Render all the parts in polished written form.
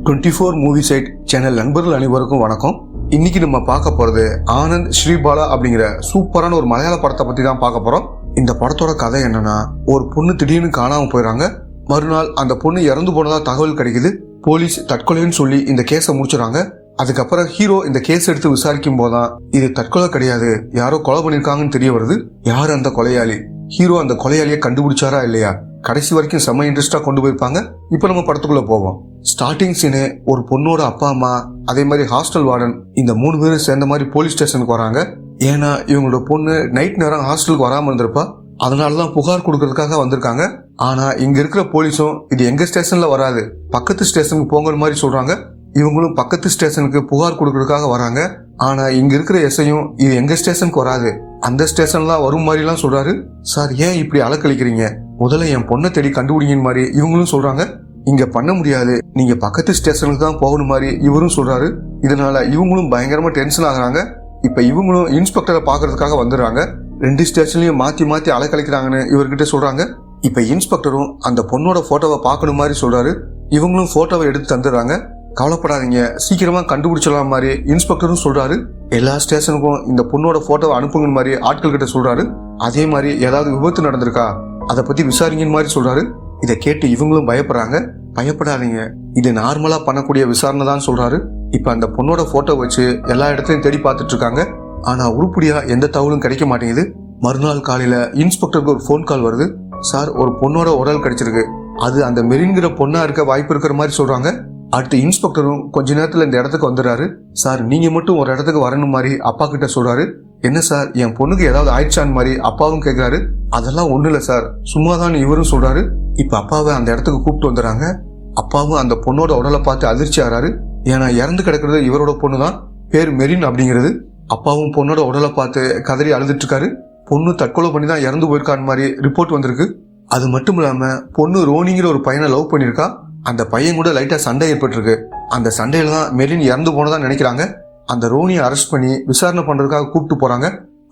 24 movie side channel நண்பர்கள் அனைவருக்கும் வணக்கம். இன்னைக்கு நம்ம பார்க்க போறது ஆனந்த் ஸ்ரீபாலா அப்படிங்கிற சூப்பரான ஒரு மலையாள படத்தை பத்தி தான் பார்க்க போறோம். இந்த படத்தோட கதை என்னன்னா, ஒரு பொண்ணு திடீர்னு காணாம போயிடறாங்க. மறுநாள் அந்த பொண்ணு இறந்து போனதா தகவல் கிடைக்குது. போலீஸ் தற்கொலைன்னு சொல்லி இந்த கேஸை முடிச்சுறாங்க. அதுக்கப்புறம் ஹீரோ இந்த கேஸ் எடுத்து விசாரிக்கும் போதான் இது தற்கொலை கிடையாது, யாரோ கொலை பண்ணிருக்காங்கன்னு தெரிய வருது. யாரு அந்த கொலையாளி, ஹீரோ அந்த கொலையாளியை கண்டுபிடிச்சாரா இல்லையா, கடைசி வரைக்கும் செம்ம இன்ட்ரெஸ்டா கொண்டு போயிருப்பாங்க. இப்ப நம்ம படத்துக்குள்ள போவோம். ஸ்டார்டிங் சீனு ஒரு பொண்ணோட அப்பா அம்மா, அதே மாதிரி ஹாஸ்டல் வார்டன், இந்த 3 பேரும் சேர்ந்த மாதிரி போலீஸ் ஸ்டேஷனுக்கு வராங்க. ஏன்னா இவங்களோட பொண்ணு நைட் நேரம் ஹாஸ்டலுக்கு வராம இருந்திருப்பா, அதனாலதான் புகார் கொடுக்கறதுக்காக வந்திருக்காங்க. ஆனா இங்க இருக்கிற போலீஸும் இது எங்க ஸ்டேஷன்ல வராது, பக்கத்து ஸ்டேஷனுக்கு போங்கிற மாதிரி சொல்றாங்க. இவங்களும் பக்கத்து ஸ்டேஷனுக்கு புகார் கொடுக்கறதுக்காக வராங்க. ஆனா இங்க இருக்கிற எஸ்ஐயும் இது எங்க ஸ்டேஷனுக்கு வராது, அந்த ஸ்டேஷன்ல வரும் மாதிரி எல்லாம் சொல்றாரு. சார் ஏன் இப்படி அலக்கழிக்கிறீங்க, முதல்ல என் பொண்ணை தேடி கண்டுபிடிங்கிற மாதிரி இவங்களும் சொல்றாங்க. இங்க பண்ண முடியாது, நீங்க பக்கத்து ஸ்டேஷனுக்கு தான் போகணும் மாதிரி இவரும் சொல்றாரு. இதனால இவங்களும் பயங்கரமா டென்ஷன் ஆகுறாங்க. இப்ப இவங்களும் இன்ஸ்பெக்டரை பாக்குறதுக்காக வந்துடுறாங்க. 2 ஸ்டேஷன்லயும் மாத்தி மாத்தி அலக்கழிக்கிறாங்கன்னு இவர்கிட்ட சொல்றாங்க. இப்ப இன்ஸ்பெக்டரும் அந்த பொண்ணோட போட்டோவை பார்க்கணும் மாதிரி சொல்றாரு. இவங்களும் போட்டோவை எடுத்து தந்துடுறாங்க. கவலைப்படாதீங்க, சீக்கிரமா கண்டுபிடிச்சலாம் மாதிரி இன்ஸ்பெக்டரும் சொல்றாரு. எல்லா ஸ்டேஷனுக்கும் இந்த பொண்ணோட போட்டோவை அனுப்புங்க மாதிரி ஆட்கள் கிட்ட சொல்றாரு. அதே மாதிரி ஏதாவது விபத்து நடந்திருக்கா அதை பத்தி விசாரிங்கன்னு மாதிரி சொல்றாரு. இதை கேட்டு இவங்களும் பயப்படுறாங்க. பயப்படாதீங்க, இது நார்மலா பண்ணக்கூடிய விசாரணை தான் சொல்றாரு. இப்ப அந்த பொண்ணோட போட்டோ வச்சு எல்லா இடத்துலயும் தேடி பார்த்துட்டு இருக்காங்க. ஆனா உருப்படியா எந்த தகவலும் கிடைக்க மாட்டேங்குது. மறுநாள் காலையில இன்ஸ்பெக்டருக்கு ஒரு போன் கால் வருது. சார், ஒரு பொண்ணோட உடல் கிடைச்சிருக்கு, அது அந்த மெரின்கிற பொண்ணா இருக்க வாய்ப்பு இருக்கிற மாதிரி சொல்றாங்க. அடுத்து இன்ஸ்பெக்டரும் கொஞ்ச நேரத்துல இந்த இடத்துக்கு வந்துடுறாரு. சார், நீங்க மட்டும் ஒரு இடத்துக்கு வரணும் மாதிரி அப்பா கிட்ட சொல்றாரு. என்ன சார், என் பொண்ணுக்கு ஏதாவது ஆயிடுச்சான்னு மாதிரி அப்பாவும் கேட்கிறாரு. அதெல்லாம் ஒண்ணு இல்ல சார், சும்மாதான் இவரும் சொல்றாரு. இப்ப அப்பாவை அந்த இடத்துக்கு கூப்பிட்டு வந்துடுறாங்க. அப்பாவும் அந்த பொண்ணோட உடலை பார்த்து அதிர்ச்சி ஆறாரு. ஏன்னா இறந்து கிடக்கிறது இவரோட பொண்ணு தான், பேர் மெரின் அப்படிங்கிறது. அப்பாவும் பொண்ணோட உடலை பார்த்து கதறி அழுதுட்டு இருக்காரு. பொண்ணு தற்கொலை பண்ணி தான் இறந்து போயிருக்கான்னு மாதிரி ரிப்போர்ட் வந்திருக்கு. அது மட்டும் இல்லாம பொண்ணு ரோனிங்கிற ஒரு பையனை லவ் பண்ணிருக்கா. அந்த பையன் கூட லைட்டா சண்டை ஏற்பட்டிருக்கு. அந்த சண்டையில தான் மெரின் இறந்து போனதா நினைக்கிறாங்க. அந்த ரோனியை அரெஸ்ட் பண்ணி விசாரணை பண்றதுக்காக கூப்பிட்டு போறாங்க.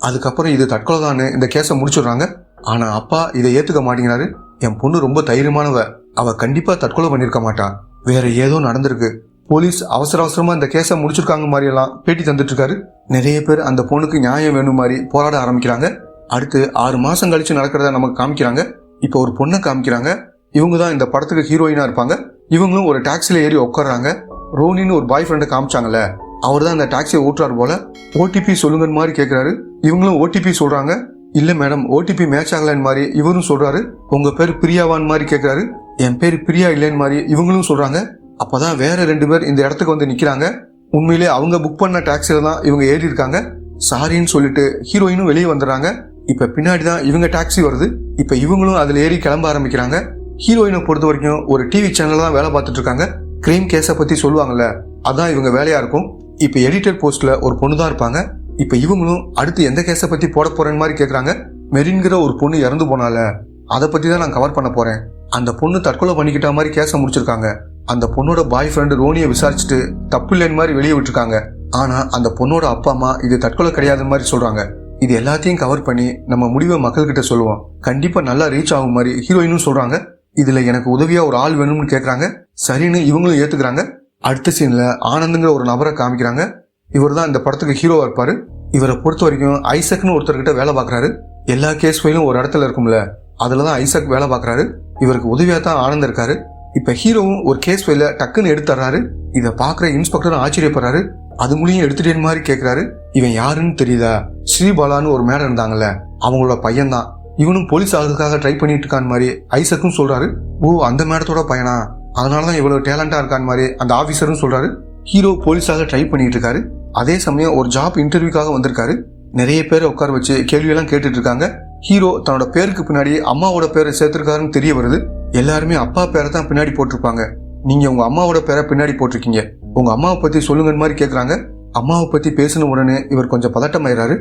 அதுக்கப்புறம் இது தற்கொலை தான் இந்த கேஸை முடிச்சிடுறாங்க. ஆனா அப்பா இதை ஏத்துக்க மாட்டேங்கிறாரு. என் பொண்ணு ரொம்ப தைரியமானவ, அவ கண்டிப்பா தற்கொலை பண்ணிருக்க மாட்டா, வேற ஏதோ நடந்திருக்கு. போலீஸ் அவசர அவசரமா இந்த கேஸை முடிச்சிருக்காங்க மாதிரி எல்லாம் பேட்டி தந்துட்டு இருக்காரு. நிறைய பேர் அந்த பொண்ணுக்கு நியாயம் வேணும் மாதிரி போராட ஆரம்பிக்கிறாங்க. அடுத்து 6 மாசம் கழிச்சு நடக்கிறத நமக்கு காமிக்கிறாங்க. இப்போ ஒரு பொண்ணை காமிக்கிறாங்க. இவங்க தான் இந்த படத்துக்கு ஹீரோயினா இருப்பாங்க. இவங்களும் ஒரு டாக்ஸில ஏறி உட்கார்றாங்க. ரோனின்னு ஒரு பாய் ஃப்ரெண்டை காமிச்சாங்கல்ல, அவர் தான் இந்த டாக்ஸியை ஓட்டுறாரு போல. ஓடிபி சொல்லுங்க மாதிரி கேட்கிறாரு. இவங்களும் ஓடிபி சொல்றாங்க. இல்ல மேடம், ஓடிபி மேட்ச் ஆகலன்னு மாதிரி இவரும் சொல்றாரு. உங்க பேர் பிரியாவான் மாதிரி கேட்கிறாரு. என் பேர் பிரியா இல்லைன்னு மாதிரி இவங்களும் சொல்றாங்க. அப்பதான் வேற 2 பேர் இந்த இடத்துக்கு வந்து நிக்கிறாங்க. உண்மையிலே அவங்க புக் பண்ண டாக்ஸில தான் இவங்க ஏறி இருக்காங்க. சாரின்னு சொல்லிட்டு ஹீரோயினும் வெளியே வந்துடுறாங்க. இப்ப பின்னாடி தான் இவங்க டாக்ஸி வருது. இப்ப இவங்களும் அதுல ஏறி கிளம்ப ஆரம்பிக்கிறாங்க. ஹீரோயினை பொறுத்த வரைக்கும் ஒரு டிவி சேனல்ல தான் வேலை பார்த்துட்டு இருக்காங்க. கிரைம் கேஸை பத்தி சொல்லுவாங்கல்ல, அதான் இவங்க வேலையா இருக்கும். இப்ப எடிட்டர் போஸ்ட்ல ஒரு பொண்ணு தான் இருப்பாங்க. இப்ப இவங்களும் அடுத்து எந்த கேஸை பத்தி போட போறேன்னு மாதிரி கேக்குறாங்க. மெரின்கிற ஒரு பொண்ணு இறந்து போனால, அதை பத்தி தான் நான் கவர் பண்ண போறேன். அந்த பொண்ணு தற்கொலை பண்ணிக்கிட்ட மாதிரி கேஸை முடிச்சிருக்காங்க. அந்த பொண்ணோட பாய் ஃப்ரெண்டு ரோனியை விசாரிச்சுட்டு தப்பு இல்லைன்னு மாதிரி வெளியே விட்டுருக்காங்க. ஆனா அந்த பொண்ணோட அப்பா அம்மா இது தற்கொலை கிடையாதுன்னு மாதிரி சொல்றாங்க. இது எல்லாத்தையும் கவர் பண்ணி நம்ம முடிவை மக்கள்கிட்ட சொல்லுவோம், கண்டிப்பா நல்லா ரீச் ஆகும் மாதிரி ஹீரோயினும் சொல்றாங்க. இதுல எனக்கு உதவியா ஒரு ஆள் வேணும்னு கேக்குறாங்க. சரின்னு இவங்களும் ஏத்துக்கிறாங்க. அடுத்த சீன்ல ஆனந்துங்கிற ஒரு நபரை காமிக்கிறாங்க. இவர் தான் இந்த படத்துக்கு ஹீரோவா இருப்பாரு. இவரை பொறுத்த வரைக்கும் ஐசக்னு ஒருத்தர்கிட்ட வேலை பாக்குறாரு. எல்லா கேஸ் ஃபைலும் ஒரு இடத்துல இருக்கும்ல, அதுலதான் ஐசக் வேலை பாக்குறாரு. இவருக்கு உதவியா தான் ஆனந்த் இருக்காரு. இப்ப ஹீரோவும் ஒரு கேஸ் ஃபைல டக்குன்னு எடுத்துறாரு. இதை பாக்குற இன்ஸ்பெக்டரும் ஆச்சரியப்படுறாரு. அது மூலியம் எடுத்துட்டேன்னு மாதிரி கேக்குறாரு. இவன் யாருன்னு தெரியுதா, ஸ்ரீபாலான்னு ஒரு மேடம் இருந்தாங்கல்ல, அவங்களோட பையன் தான். இவனும் போலீஸ் ஆகிறதுக்காக ட்ரை பண்ணிட்டு இருக்கான் மாதிரி ஐசக்கும் சொல்றாரு. ஓ, அந்த மேடத்தோட பையனா, அதனாலதான் இவ்வளவு டேலண்டா இருக்கான் மாதிரி அந்த ஆபீசரும் சொல்றாரு. ஹீரோ போலீஸாக ட்ரை பண்ணிட்டு இருக்காரு. அதே சமயம் ஒரு ஜாப் இன்டர்வியூக்காக வந்திருக்காரு. நிறைய பேரை உட்கார வச்சு கேள்வியெல்லாம் கேட்டுட்டு இருக்காங்க. ஹீரோ தன்னோட பேருக்கு பின்னாடி அம்மாவோட பேரை சேர்த்திருக்காருன்னு தெரிய வருது. எல்லாருமே அப்பா பேரை தான் பின்னாடி போட்டிருப்பாங்க. நீங்க உங்க அம்மாவோட பேரை பின்னாடி போட்டிருக்கீங்க, உங்க அம்மாவை பத்தி சொல்லுங்க மாதிரி கேக்குறாங்க. அம்மாவை பத்தி பேசின உடனே இவர் கொஞ்சம் பதட்டமாயிராரு.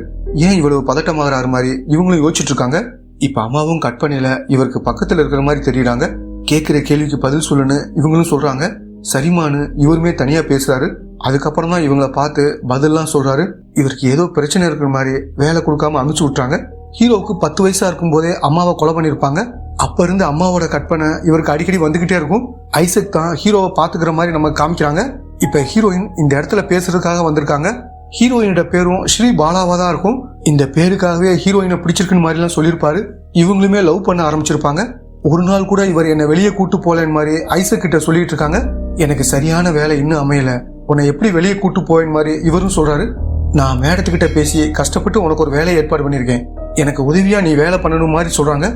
ஏன் இவ்வளவு பதட்டமாகறாரு மாதிரி இவங்களும் யோசிச்சுட்டு இருக்காங்க. இப்ப அம்மாவும் கட் பண்ணல, இவருக்கு பக்கத்துல இருக்கிற மாதிரி தெரியுறாங்க. கேட்கிற கேள்விக்கு பதில் சொல்லுன்னு இவங்களும் சொல்றாங்க. சரிமானு இவருமே தனியா பேசுறாரு. அதுக்கப்புறம் தான் இவங்களை பார்த்து பதில்லாம் சொல்றாரு. இவருக்கு ஏதோ பிரச்சனை இருக்கிற மாதிரி வேலை கொடுக்காம அனுப்பிச்சு விட்டுறாங்க. ஹீரோவுக்கு 10 வயசா இருக்கும் போதே அம்மாவை கொலை பண்ணிருப்பாங்க. அப்ப இருந்து அம்மாவோட கற்பனை இவருக்கு அடிக்கடி வந்துகிட்டே இருக்கும். ஐசக் தான் ஹீரோவை பாத்துக்கிற மாதிரி நம்ம காமிக்கிறாங்க. இப்ப ஹீரோயின் இந்த இடத்துல பேசுறதுக்காக வந்திருக்காங்க. ஹீரோயினோட பேரும் ஸ்ரீ பாலாவா தான் இருக்கும். இந்த பேருக்காகவே ஹீரோயினை பிடிச்சிருக்குன்னு மாதிரி எல்லாம் சொல்லியிருப்பாரு. இவங்களுமே லவ் பண்ண ஆரம்பிச்சிருப்பாங்க. ஒரு நாள் கூட இவர் என்னை வெளியே கூட்டு போலன்னு மாதிரி ஐசக் கிட்ட சொல்லிட்டு இருக்காங்க. எனக்கு சரியான வேலை இன்னும் அமையல, உன்னை எப்படி வெளியே கூட்டு போவேன் மாதிரி இவரும் சொல்றாரு. நான் மேடத்துக்கிட்ட பேசி கஷ்டப்பட்டு உனக்கு ஒரு வேலையை ஏற்பாடு பண்ணிருக்கேன், எனக்கு உதவியா நீ வேலை பண்ணணும் மாதிரி சொல்றாங்க.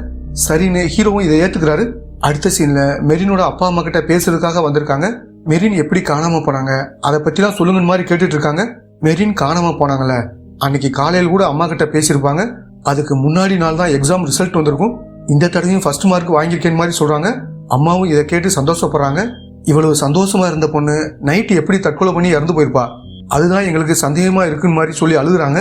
சரின்னு ஹீரோவும் இதை ஏத்துக்கிறாரு. அடுத்த சீன்ல மெரினோட அப்பா அம்மா கிட்ட பேசுறதுக்காக வந்திருக்காங்க. மெரின் எப்படி காணாம போனாங்க அதை பத்திலாம் சொல்லுங்க மாதிரி கேட்டுட்டு இருக்காங்க. மெரின் காணாம போனாங்கல்ல, அன்னைக்கு காலையில் கூட அம்மா கிட்ட பேசியிருப்பாங்க. அதுக்கு முன்னாடி நாள் தான் எக்ஸாம் ரிசல்ட் வந்திருக்கும். இந்த தடவையும் ஃபர்ஸ்ட் மார்க் வாங்கியிருக்கேன் மாதிரி சொல்றாங்க. அம்மாவும் இதை கேட்டு சந்தோஷப்படுறாங்க. இவ்வளவு சந்தோஷமா இருந்த பொண்ணு நைட்டு எப்படி தற்கொலை பண்ணி இறந்து போயிருப்பா, அதுதான் எங்களுக்கு சந்தேகமா இருக்குன்னு மாதிரி சொல்லி அழுகுறாங்க.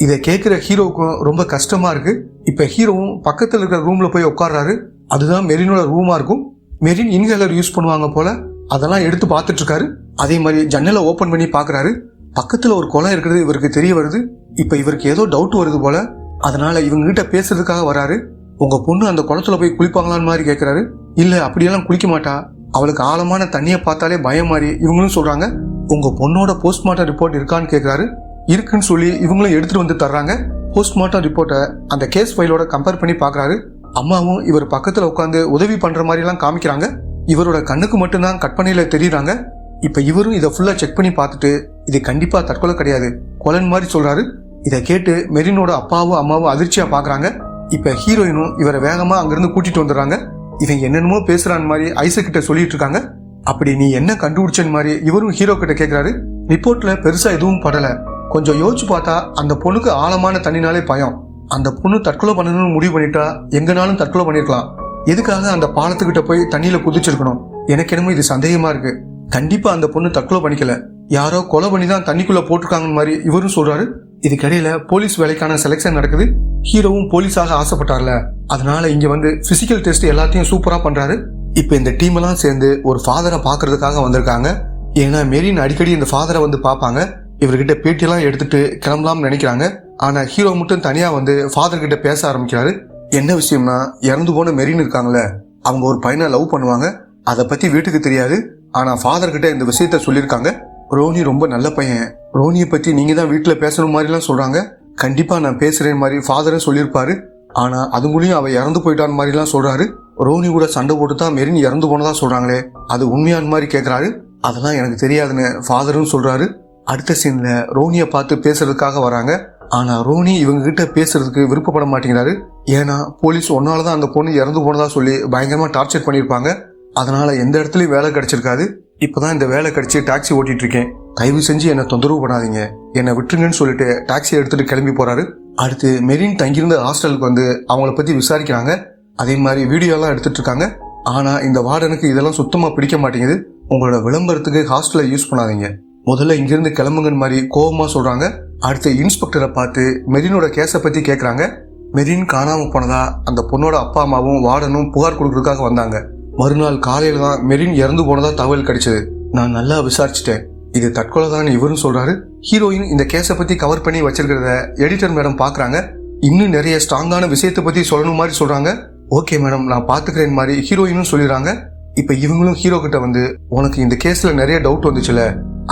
இதை கேட்கிற ஹீரோவுக்கும் ரொம்ப கஷ்டமா இருக்கு. இப்ப ஹீரோவும் பக்கத்துல இருக்கிற ரூம்ல போய் உட்கார்றாரு. அதுதான் மெரினோட ரூமா இருக்கும். மெரின் இன்ஹேலர் யூஸ் பண்ணுவாங்க போல, அதெல்லாம் எடுத்து பார்த்துட்டு இருக்காரு. அதே மாதிரி ஜன்னலை ஓபன் பண்ணி பாக்குறாரு. பக்கத்துல ஒரு குளம் இருக்கிறது இவருக்கு தெரிய வருது. இப்ப இவருக்கு ஏதோ டவுட் வருது போல, அதனால இவங்க கிட்ட பேசுறதுக்காக வராரு. உங்க பொண்ணு அந்த குளத்துல போய் குளிப்பாங்களான்னு மாதிரி கேட்கிறாரு. இல்ல அப்படியெல்லாம் குளிக்க மாட்டா, அவளுக்கு ஆழமான தண்ணியை பார்த்தாலே பயம் மாதிரி இவங்களும் சொல்றாங்க. உங்க பொண்ணோட போஸ்ட்மார்ட்டம் ரிப்போர்ட் இருக்கான்னு கேட்கிறாரு. இருக்குன்னு சொல்லி இவங்களும் எடுத்துட்டு வந்து தர்றாங்க. போஸ்ட்மார்ட்டம் ரிப்போர்ட்டை அந்த கேஸ் ஃபைலோட கம்பேர் பண்ணி பாக்குறாரு. அம்மாவும் இவர் பக்கத்துல உட்காந்து உதவி பண்ற மாதிரி எல்லாம் காமிக்கிறாங்க. இவரோட கண்ணுக்கு மட்டும்தான் கற்பனையில தெரியுறாங்க. இப்ப இவரும் இதை ஃபுல்லா செக் பண்ணி பார்த்துட்டு இது கண்டிப்பா தற்கொலை கிடையாது, கொலைன்னு மாதிரி சொல்றாரு. இதை கேட்டு மெரினோட அப்பாவும் அம்மாவும் அதிர்ச்சியா பாக்குறாங்க. இப்ப ஹீரோயினும் இவரை வேகமா அங்கிருந்து கூட்டிட்டு வந்துடுறாங்க. இவன் என்னென்னமோ பேசுறான் மாதிரி ஐசக் கிட்ட சொல்லிட்டு இருக்காங்க. அப்படி நீ என்ன கண்டுபிடிச்சன்னு மாதிரி இவரும் ஹீரோ கிட்ட கேட்கிறாரு. ரிப்போர்ட்ல பெருசா எதுவும் படல, கொஞ்சம் யோசிச்சு பார்த்தா அந்த பொண்ணுக்கு ஆழமான தண்ணினாலே பயம். அந்த பொண்ணு தற்கொலை பண்ணணும்னு முடிவு பண்ணிட்டா எங்கனாலும் தற்கொலை பண்ணிருக்கலாம். எதுக்காக அந்த பாலத்துக்கிட்ட போய் தண்ணியில குதிச்சிருக்கணும்? எனக்கு என்னமோ இது சந்தேகமா இருக்கு. கண்டிப்பா அந்த பொண்ணு தற்கொலை பண்ணிக்கல, யாரோ கொலை பண்ணி தான் தண்ணிக்குள்ள போட்டிருக்காங்கன்னு மாதிரி இவரும் சொல்றாரு. இதுக்கிடையில போலீஸ் வேலைக்கான செலெக்ஷன் நடக்குது. ஹீரோவும் போலீஸாக ஆசைப்பட்டார்ல, அதனால இங்க வந்து பிசிக்கல் டெஸ்ட் எல்லாத்தையும் சூப்பரா பண்றாரு. இப்ப இந்த டீம் எல்லாம் சேர்ந்து ஒரு ஃபாதரை பாக்குறதுக்காக வந்திருக்காங்க. ஏன்னா மெரின் அடிக்கடி இந்த ஃபாதரை வந்து பாப்பாங்க. இவர்கிட்ட பேட்டியெல்லாம் எடுத்துட்டு கிளம்பலாம்னு நினைக்கிறாங்க. ஆனா ஹீரோ மட்டும் தனியா வந்து ஃபாதர் கிட்ட பேச ஆரம்பிக்கிறாரு. என்ன விஷயம்னா, இறந்து போன மெரின் இருக்காங்களே, அவங்க ஒரு பையனை லவ் பண்ணுவாங்க. அதை பத்தி வீட்டுக்கு தெரியாது. ஆனா ஃபாதர் கிட்ட இந்த விஷயத்த சொல்லியிருக்காங்க. ரோனி ரொம்ப நல்ல பையன், ரோனியை பத்தி நீங்க தான் வீட்டுல பேசணும் மாதிரி எல்லாம் சொல்றாங்க. கண்டிப்பா நான் பேசுறேன் மாதிரி ஃபாதரும் சொல்லியிருப்பாரு. ஆனா அதுங்களையும் அவ இறந்து போயிட்டான் மாதிரி எல்லாம் சொல்றாரு. ரோனி கூட சண்டை போட்டு தான் மெரின் இறந்து போனதா சொல்றாங்களே, அது உண்மையான மாதிரி கேட்கிறாரு. அதெல்லாம் எனக்கு தெரியாதுன்னு ஃபாதரும் சொல்றாரு. அடுத்த சீன்ல ரோனியை பார்த்து பேசுறதுக்காக வராங்க. ஆனா ரோனி இவங்க கிட்ட பேசுறதுக்கு விருப்பப்பட மாட்டேங்கிறாரு. ஏன்னா போலீஸ் ஒன்னாலதான் அந்த பொண்ணு இறந்து போனதா சொல்லி பயங்கரமா டார்ச்சர் பண்ணிருப்பாங்க. அதனால எந்த இடத்துலயும் வேலை கிடைச்சிருக்காது. இப்பதான் இந்த வேலை கிடைச்சி டாக்ஸி ஓட்டிட்டு இருக்கேன், தயவு செஞ்சு என்ன தொந்தரவு பண்ணாதீங்க, என்னை விட்டுருங்கன்னு சொல்லிட்டு டாக்ஸி எடுத்துட்டு கிளம்பி போறாரு. அடுத்து மெரின் தங்கியிருந்த ஹாஸ்டலுக்கு வந்து அவங்கள பத்தி விசாரிக்கிறாங்க. அதே மாதிரி வீடியோ எல்லாம் எடுத்துட்டு இருக்காங்க. ஆனா இந்த வார்டனுக்கு இதெல்லாம் சுத்தமா பிடிக்க மாட்டேங்குது. உங்களோட விளம்பரத்துக்கு ஹாஸ்டலை யூஸ் பண்ணாதீங்க, முதல்ல இங்கிருந்து கிளம்புங்கன்னு மாதிரி கோபமா சொல்றாங்க. அடுத்து இன்ஸ்பெக்டரை பார்த்து மெரினோட கேஸை பத்தி கேட்கறாங்க. மெரின் காணாம போனதா அந்த பொண்ணோட அப்பா அம்மாவும் வார்டனும் புகார் கொடுக்கறதுக்காக வந்தாங்க. மறுநாள் காலையில தான் மெரின் இறந்து போனதா தகவல் கிடைச்சது. நான் நல்லா விசாரிச்சுட்டேன், இது தற்கொலை தான் இவரும் சொல்றாரு. ஹீரோயின் இந்த கேஸை பத்தி கவர் பண்ணி வச்சிருக்கிறத எடிட்டர் மேடம் பாக்குறாங்க. இன்னும் நிறைய ஸ்ட்ராங்கான விஷயத்தை பத்தி சொல்லணும் மாதிரி சொல்றாங்க. ஓகே மேடம், நான் பாத்துக்கிறேன் மாதிரி ஹீரோயினும் சொல்லிடுறாங்க. இப்ப இவங்களும் ஹீரோ கிட்ட வந்து உனக்கு இந்த கேஸ்ல நிறைய டவுட் வந்துச்சுல,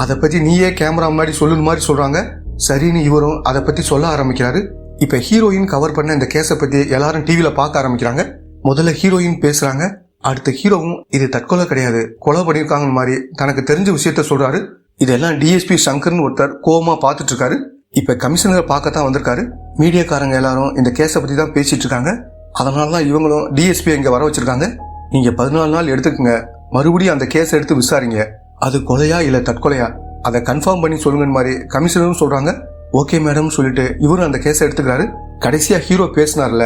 அதை பத்தி நீயே கேமரா மாதிரி சொல்லணும் மாதிரி சொல்றாங்க. சரின்னு இவரும் அதை பத்தி சொல்ல ஆரம்பிக்கிறாரு. இப்ப ஹீரோயின் கவர் பண்ண இந்த கேஸை பத்தி எல்லாரும் டிவில பார்க்க ஆரம்பிக்கிறாங்க. முதல்ல ஹீரோயின் பேசுறாங்க. அடுத்த ஹீரோவும் இது தற்கொலை கிடையாது, கொலை பண்ணிருக்காங்க மாதிரி தனக்கு தெரிஞ்ச விஷயத்த சொல்றாரு. இதெல்லாம் டிஎஸ்பி சங்கர்னு ஒருத்தர் கோவமா பாத்துட்டு இருக்காரு. இப்ப கமிஷனரை பார்க்கத்தான் வந்திருக்காரு. மீடியாக்காரங்க எல்லாரும் இந்த கேஸை பத்தி தான் பேசிட்டு இருக்காங்க. அதனாலதான் இவங்களும் டிஎஸ்பி இங்க வர வச்சிருக்காங்க. நீங்க 14 நாள் எடுத்துக்கங்க, மறுபடியும் அந்த கேஸ் எடுத்து விசாரிங்க, அது கொலையா இல்ல தற்கொலையா அதை கன்ஃபார்ம் பண்ணி சொல்லுங்க மாதிரி கமிஷனரும் சொல்றாங்க. ஓகே மேடம் சொல்லிட்டு இவரும் அந்த கேஸை எடுத்துக்கிறாரு. கடைசியா ஹீரோ பேசினார்ல,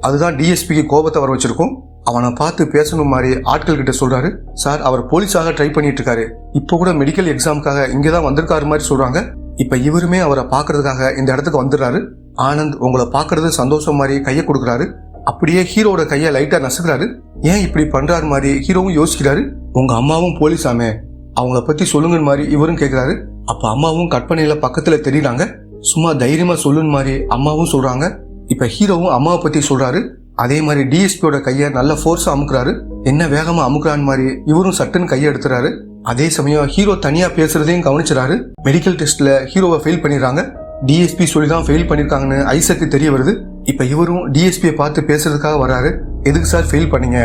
அதுதான் டிஎஸ்பிக்கு கோபத்தை வர வச்சிருக்கும். அவனை பார்த்து பேசணும் மாதிரி ஆட்கள் கிட்ட சொல்றாரு. சார், அவர் போலீஸாக ட்ரை பண்ணிட்டு இருக்காரு, இப்ப கூட மெடிக்கல் எக்ஸாமுக்காக இங்கதான் வந்திருக்காரு மாதிரி சொல்றாங்க. இப்ப இவருமே அவரை பாக்குறதுக்காக இந்த இடத்துக்கு வந்துடுறாரு. ஆனந்த் உங்களை பாக்குறது சந்தோஷம் மாதிரி கையை கொடுக்குறாரு. அப்படியே ஹீரோட கையை லைட்டா நசுக்கிறாரு. ஏன் இப்படி பண்றாரு மாதிரி ஹீரோவும் யோசிக்கிறாரு. உங்க அம்மாவும் போலீஸாமே, அவங்கள பத்தி சொல்லுங்க மாதிரி இவரும் கேட்கிறாரு. அப்ப அம்மாவும் கற்பனையில பக்கத்துல தெரியுறாங்க. சும்மா தைரியமா சொல்லுன்னு மாதிரி அம்மாவும் சொல்றாங்க. இப்ப ஹீரோவும் அம்மாவை பத்தி சொல்றாரு. அதே மாதிரி டிஎஸ்பியோட கையை நல்ல ஃபோர்ஸா அமுக்குறாரு. என்ன வேகமா அமுக்குறான்னு மாதிரி இவரும் சட்டுன்னு கையை எடுத்துறாரு. அதே சமயம் ஹீரோ தனியா பேசுறதையும் கவனிச்சுறாரு. மெடிக்கல் டெஸ்ட்ல ஹீரோவை ஃபெயில் பண்ணிடுறாங்க. டிஎஸ்பி சொல்லிதான் ஃபெயில் பண்ணிருக்காங்கன்னு ஐசக்கு தெரிய வருது. இப்ப இவரும் டிஎஸ்பியை பார்த்து பேசுறதுக்காக வர்றாரு. எதுக்கு சார் ஃபெயில் பண்ணீங்க,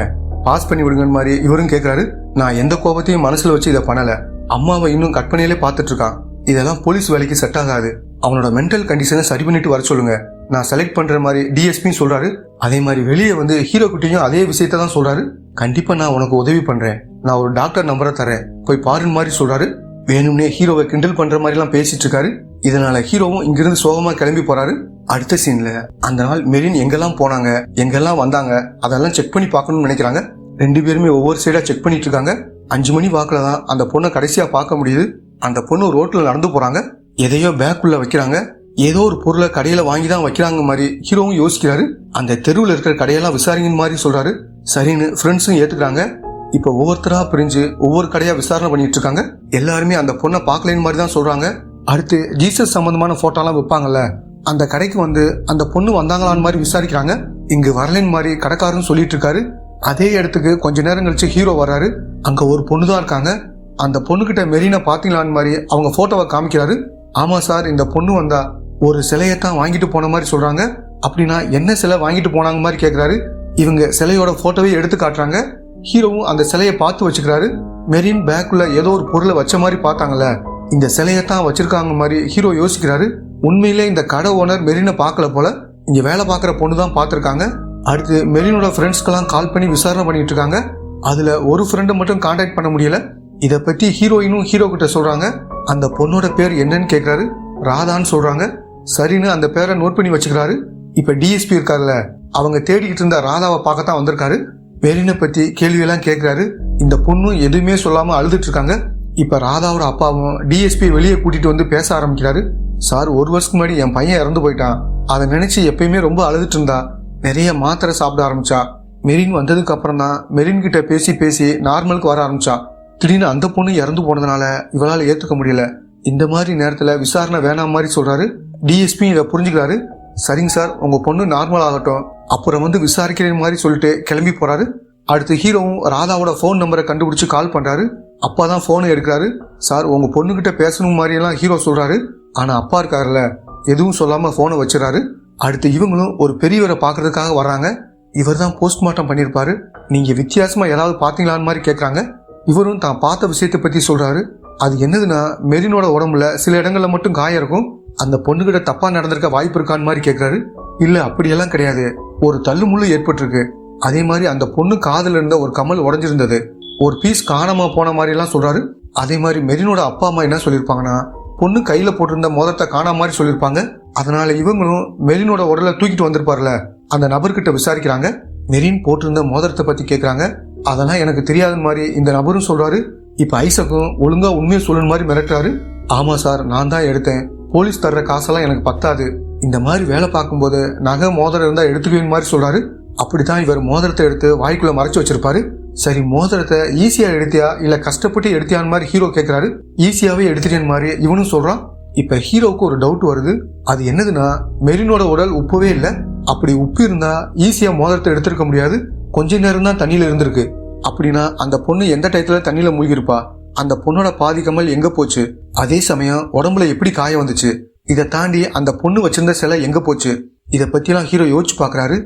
பாஸ் பண்ணி விடுங்கன்னு மாதிரி இவரும் கேட்கிறாரு. நான் எந்த கோபத்தையும் மனசுல வச்சு இதை பண்ணல, அம்மாவை இன்னும் கற்பனையிலே பார்த்துட்டு இருக்கான், இதெல்லாம் போலீஸ் வேலைக்கு செட் ஆகாது, அவனோட மென்டல் கண்டிஷனை சரி பண்ணிட்டு வர சொல்லுங்க, நான் செலக்ட் பண்ற மாதிரி டிஎஸ்பின்னு சொல்றாரு. அதே மாதிரி வெளியே வந்து ஹீரோ கிட்டையும் அதே விஷயத்த தான் சொல்றாரு. கண்டிப்பா நான் உனக்கு உதவி பண்றேன், நான் ஒரு டாக்டர் நம்பரை தரேன், போய் பாருன்னு மாதிரி சொல்றாரு. வேணும்னே ஹீரோவை கிண்டல் பண்ற மாதிரி எல்லாம் பேசிட்டு இருக்காரு. இதனால ஹீரோவும் இங்கிருந்து சோகமா கிளம்பி போறாரு. அடுத்த சீன்ல அந்த நாள் மெரின் எங்கெல்லாம் போனாங்க, எங்கெல்லாம் வந்தாங்க, அதெல்லாம் செக் பண்ணி பார்க்கணும்னு நினைக்கிறாங்க. ரெண்டு பேருமே ஒவ்வொரு சைடா செக் பண்ணிட்டு இருக்காங்க. 5 மணி வாக்குல தான் அந்த பொண்ணை கடைசியா பார்க்க முடியுது. அந்த பொண்ணு ரோட்ல நடந்து போறாங்க. எதையோ பேக்குள்ள வைக்கிறாங்க. ஏதோ ஒரு பொருளை கடையில வாங்கி தான் வைக்கிறாங்க மாதிரி ஹீரோவும் யோசிக்கிறாரு. அந்த தெருவில் இருக்கிற கடையெல்லாம் விசாரிங்கன்னு மாதிரி சொல்றாரு. சரின்னு ஃப்ரெண்ட்ஸும் ஏத்துக்கிறாங்க. இப்ப ஒவ்வொருத்தரா பிரிஞ்சு ஒவ்வொரு கடையா விசாரணை பண்ணிட்டு இருக்காங்க. எல்லாருமே அந்த பொண்ணை பார்க்கலன்னு மாதிரி தான் சொல்றாங்க. அடுத்து ஜீசஸ் சம்பந்தமான போட்டோலாம் வைப்பாங்கல்ல, அந்த கடைக்கு வந்து அந்த பொண்ணு வந்தாங்களான்னு மாதிரி விசாரிக்கிறாங்க. இங்கு வரலன்னு மாதிரி கடைக்காரன்னு சொல்லிட்டு இருக்காரு. அதே இடத்துக்கு கொஞ்ச நேரம் கழிச்சு ஹீரோ வர்றாரு. அங்க ஒரு பொண்ணு தான் இருக்காங்க. அந்த பொண்ணுகிட்ட மெரினா பாத்தீங்களான்னு மாதிரி அவங்க போட்டோவை காமிக்கிறாரு. ஆமா சார், இந்த பொண்ணு வந்தா ஒரு சிலையத்தான் வாங்கிட்டு போன மாதிரி சொல்றாங்க. அப்படின்னா என்ன சிலை வாங்கிட்டு போனாங்க மாதிரி கேட்கிறாரு. இவங்க சிலையோட போட்டோவை எடுத்து காட்டுறாங்க. ஹீரோவும் அந்த சிலையை பார்த்து வச்சுக்கிறாரு. மெரின் பேக்குள்ள ஏதோ ஒரு பொருளை வச்ச மாதிரி பார்த்தாங்கல்ல, இந்த சிலையத்தான் வச்சிருக்காங்க மாதிரி ஹீரோ யோசிக்கிறாரு. உண்மையிலே இந்த கடை ஓனர் மெரினை பார்க்கல போல, இங்க வேலை பார்க்குற பொண்ணு தான் பார்த்துருக்காங்க. அடுத்து மெரினோட ஃப்ரெண்ட்ஸ்க்கெல்லாம் கால் பண்ணி விசாரணை பண்ணிட்டு இருக்காங்க. அதுல ஒரு ஃப்ரெண்டை மட்டும் கான்டாக்ட் பண்ண முடியல. இதை பத்தி ஹீரோயினும் ஹீரோ கிட்ட சொல்றாங்க. அந்த பொண்ணோட பேர் என்னன்னு கேட்கிறாரு. ராதான்னு சொல்றாங்க. சரின்னு அந்த பேரை நோட் பண்ணி வச்சுக்கிறாரு. இப்ப டிஎஸ்பி இருக்காருல்ல, அவங்க தேடிக்கிட்டு இருந்த ராதாவை பார்க்கத்தான் வந்திருக்காரு. மெரினை பத்தி கேள்வியெல்லாம் கேட்கிறாரு. இந்த பொண்ணும் எதுவுமே சொல்லாம அழுதுட்டு இருக்காங்க. இப்ப ராதாவோட அப்பாவும் டிஎஸ்பி வெளியே கூட்டிட்டு வந்து பேச ஆரம்பிக்கிறாரு. சார், 1 வருஷத்துக்கு முன்னாடி என் பையன் இறந்து போயிட்டான், அதை நினைச்சு எப்பயுமே ரொம்ப அழுதுட்டு இருந்தா, நிறைய மாத்திரை சாப்பிட ஆரம்பிச்சா. மெரின் வந்ததுக்கு அப்புறம் தான் மெரின் கிட்ட பேசி பேசி நார்மலுக்கு வர ஆரம்பிச்சா. திடீர்னு அந்த பொண்ணு இறந்து போனதுனால இவளால் ஏத்துக்க முடியல. இந்த மாதிரி நேரத்துல விசாரணை வேணாம் மாதிரி சொல்றாரு. டிஎஸ்பி இதை புரிஞ்சுக்கிறாரு. சரிங்க சார், உங்க பொண்ணு நார்மல் ஆகட்டும், அப்புறம் வந்து விசாரிக்கிறேன் மாதிரி சொல்லிட்டு கிளம்பி போறாரு. அடுத்து ஹீரோவும் ராதாவோட போன் நம்பரை கண்டுபிடிச்சு கால் பண்றாரு. அப்பா தான் போனை எடுக்கிறாரு. சார், உங்க பொண்ணுகிட்ட பேசணும் மாதிரி எல்லாம் ஹீரோ சொல்றாரு. ஆனா அப்பா இருக்காருல்ல, எதுவும் சொல்லாம போனை வச்சிடறாரு. அடுத்து இவங்களும் ஒரு பெரியவரை பாக்குறதுக்காக வர்றாங்க. இவர் தான் போஸ்ட்மார்ட்டம் பண்ணிருப்பாரு. நீங்க வித்தியாசமா ஏதாவது பாத்தீங்களான்னு மாதிரி கேட்கறாங்க. இவரும் தான் பார்த்த விஷயத்தை பத்தி சொல்றாரு. அது என்னதுன்னா, மெரினோட உடம்புல சில இடங்கள்ல மட்டும் காயம் இருக்கும். அந்த பொண்ணுகிட்ட தப்பா நடந்திருக்க வாய்ப்பு இருக்கான்னு மாதிரி கேட்கிறாரு. இல்ல, அப்படியெல்லாம் கிடையாது, ஒரு தள்ளுமுள்ளு ஏற்பட்டிருக்கு. அதே மாதிரி அந்த பொண்ணு காதுல இருந்த ஒரு கமல் உடஞ்சிருந்தது, ஒரு பீஸ் காணாம போன மாதிரி எல்லாம் சொல்றாரு. அதே மாதிரி மெரினோட அப்பா அம்மா என்ன சொல்லியிருப்பாங்கன்னா, பொண்ணு கையில போட்டிருந்த மோதிரத்தை காணாம மாதிரி சொல்லியிருப்பாங்க. அதனால இவங்களும் மெரினோட உடலை தூக்கிட்டு வந்திருப்பார்ல, அந்த நபர்கிட்ட விசாரிக்கிறாங்க. மெரின் போட்டிருந்த மோதிரத்தை பத்தி கேட்கறாங்க. அதெல்லாம் எனக்கு தெரியாத மாதிரி இந்த நபரும் சொல்றாரு. இப்ப ஐசக்கும் ஒழுங்கா உண்மையை சொல்லணும் மாதிரி மிரட்டுறாரு. ஆமா சார், நான் தான் எடுத்தேன், போலீஸ் தர்ற காசெல்லாம் எனக்கு பத்தாது, இந்த மாதிரி வேலை பார்க்கும்போது நகை மோதிரம் இருந்தா எடுத்துக்குவேன் மாதிரி சொல்றாரு. அப்படித்தான் இவர் மோதிரத்தை எடுத்து வாய்க்குள்ள மறைச்சு வச்சிருப்பாரு. சரி, மோதிரத்தை ஈஸியா எடுத்தியா இல்ல கஷ்டப்பட்டு எடுத்தியான்னு மாதிரி ஹீரோ கேட்கிறாரு. ஈஸியாவே எடுத்துட்டேன் மாதிரி இவனும் சொல்றான். இப்ப ஹீரோவுக்கு ஒரு டவுட் வருது. அது என்னதுன்னா, மெரினோட உடல் உப்பவே இல்லை. அப்படி உப்பு இருந்தா ஈஸியா மோதிரத்தை எடுத்திருக்க முடியாது, கொஞ்ச நேரம் தான் தண்ணியில இருந்திருக்கு. அப்படின்னா அந்த பொண்ணு எந்த டயத்துல தண்ணியில மூழ்கிருப்பா? அந்த பொண்ணோட பாதி கமல் எங்க போச்சு? அதே சமயம் உடம்புல எப்படி காயம் வந்துச்சு? இதை தாண்டி அந்த பொண்ணு வச்சிருந்த சிலை எங்க போச்சு? இதை பத்தியெல்லாம் ஹீரோ யோசிச்சு பாக்குறாரு.